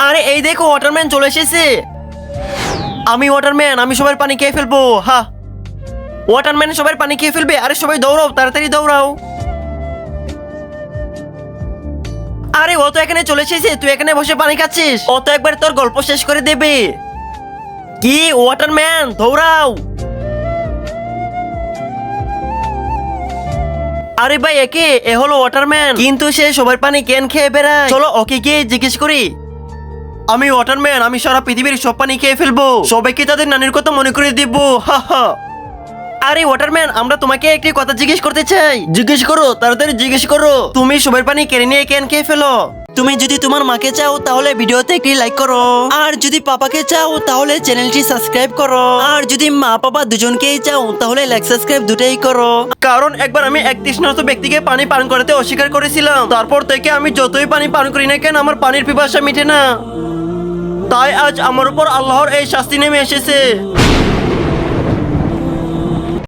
আরে এই দেখো ওয়াটারম্যান চলে এসেছে। আমি ওয়াটারম্যান, আমি সবার পানি খেয়ে ফেলবো। হা, ওয়াটারম্যান সবার পানি খেয়ে ফেলবে। আরে সবাই দৌড়াও, তাড়াতাড়ি দৌড়াও। আরে ও তো এখানে চলে এসেছে, তুই এখানে বসে পানি খাচ্ছিস। ও তো একবার তোর গল্প শেষ করে দেবে। কি ওয়াটারম্যান, দৌড়াও। আরে ভাই এ হলো ওয়াটারম্যান, কিন্তু সে সবার পানি কেন খেয়ে বেড়ায়। চলো ওকে গিয়ে জিজ্ঞেস করি। আমি ওয়াটারম্যান, আমি সারা পৃথিবীর সব পানি খেয়ে ফেলবো, সবাইকে তাদের নানির কথা মনে করে দিব। হা হা। আরে ওয়াটারম্যান, আমরা তোমাকে একটি কথা জিজ্ঞেস করতে চাই। জিজ্ঞেস করো, তাড়াতাড়ি জিজ্ঞেস করো। তুমি সবার পানি কেড়ে নিয়ে কেন খেয়ে ফেলো? তুমি যদি তোমার মাকে চাও তাহলে ভিডিওতে একটি লাইক করো, আর যদি পাপাকে চাও তাহলে চ্যানেলটি সাবস্ক্রাইব করো, আর যদি মা পাপা দুজনকেই চাও তাহলে লাইক সাবস্ক্রাইব দুটাই করো। কারণ একবার আমি এক তৃষ্ণার্ত ব্যক্তিকে পানি পান করাতে অস্বীকার করেছিলাম, তারপর থেকে আমি যতই পানি পান করি না কেন আমার পানির পিপাসা মিটে না। তাই আজ আমার উপর আল্লাহর এই শাস্তি নেমে এসেছে।